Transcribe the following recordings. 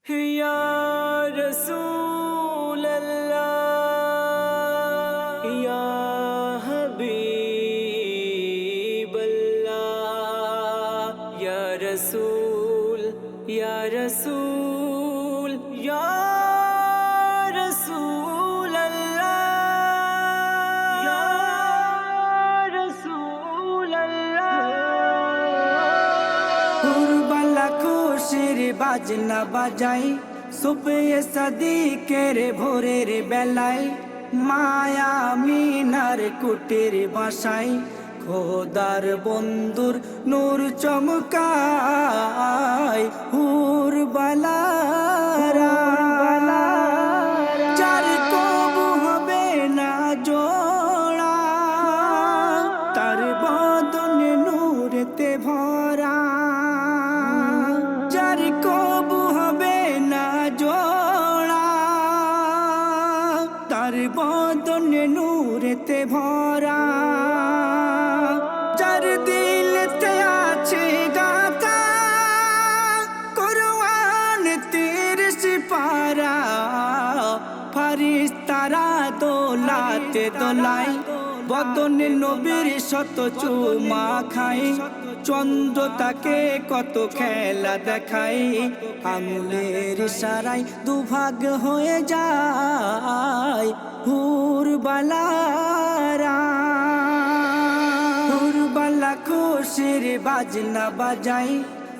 या रसूल अल्लाह या हबीब अल्लाह या रसूल या रसूल या रसूल अल्लाह या रसूल अल्लाह। কুরবালা খুশির বাজনা বাজাই সুবে সাদিকের ভোরের বেলায় মায়া মিনার কুটির বাসায় খোদার বন্ধুর নূর চমকায় হুরবালারা যার কবু হবে না জোড়া তার বদনে নূরেতে ভরা যার কবু হবে না জোড়া তার বদনে নূরেতে ভরা যার দিলতে আছে গাথা কুরআন ৩০ পারা ফারিস্তারা দোলাতে দোলায় বদনে নবীর শত চুমা খায় চন্দ্র তাকে কত খেলা দেখায় আঙুলের ইশারায় দুভাগ হয়ে যায় হুরবালারা হুরবালা খুশির বাজনা বাজাই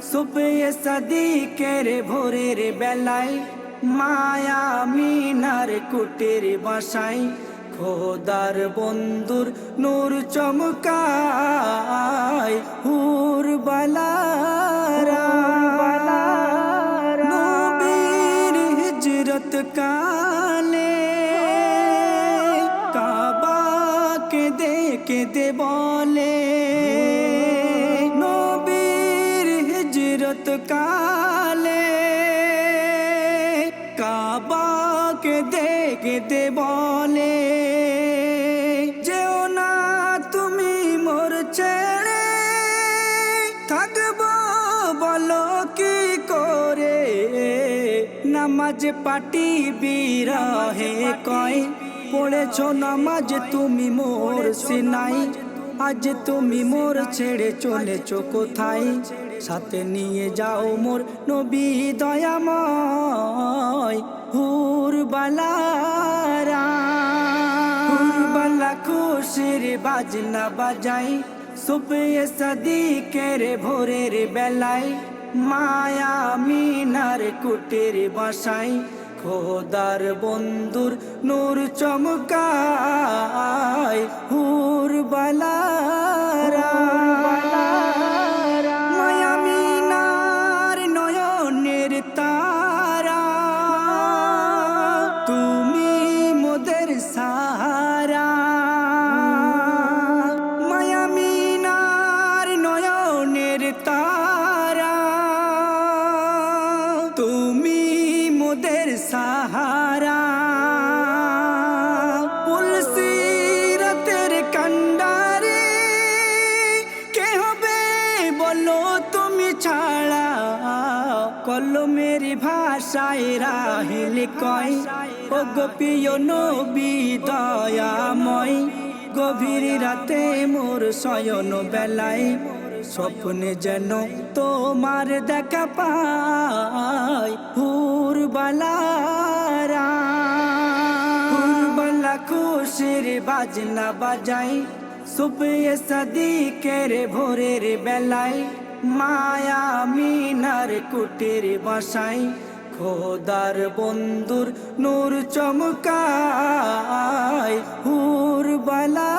সুবে সাদিকের ভোরের বেলায় মায়া মিনার কুটির বাসায় খোদার বন্ধুর নূর চমকায় হুরবালারা নবীর হিজরত কালে কাবাকে দেখে বলে নবীর হিজরত কালে কাবাকে দেখে বলে যেও না তুমি মোর ছেড়ে থাকবো বলো কি করে নামাজ পাটি বিরহে কয় পড়েছ নামাজ তুমি মোর সিনাই আজ তুমি মোর ছেড়ে চলেছ কোথায় সাথে নিয়ে যাও মোর নবী দয়াময় হুরবালারা হুরবালা খুশির বাজনা বাজাই সুবে সাদিকের ভোরের বেলায় মায়া মিনার কুটির বাসায় খোদার বন্ধুর নূর চমকায় হুরবালারা মায়া মিনার নয়নের তারা তুমি মোদের সাহারা মায়া মিনার নয়নের তারা তুমি মোদের সাহারা পুলসিরাতের কান্ডারে কে হবে বলো তুমি ছাড়া কলমের ভাষায় রাহিল কয় ও গোপীয় নবী দয়াময় গভীর রাতে মোর শয়ন বেলায় স্বপ্নে যেন তোমার দেখা পাই হুরবালারা হুরবালা খুশির বাজনা বাজাই সুবে সাদিকের ভোরের বেলায় মায়া মিনার কুটির বাসায় খোদার বন্ধুর নূর চমকায় হুরবালা।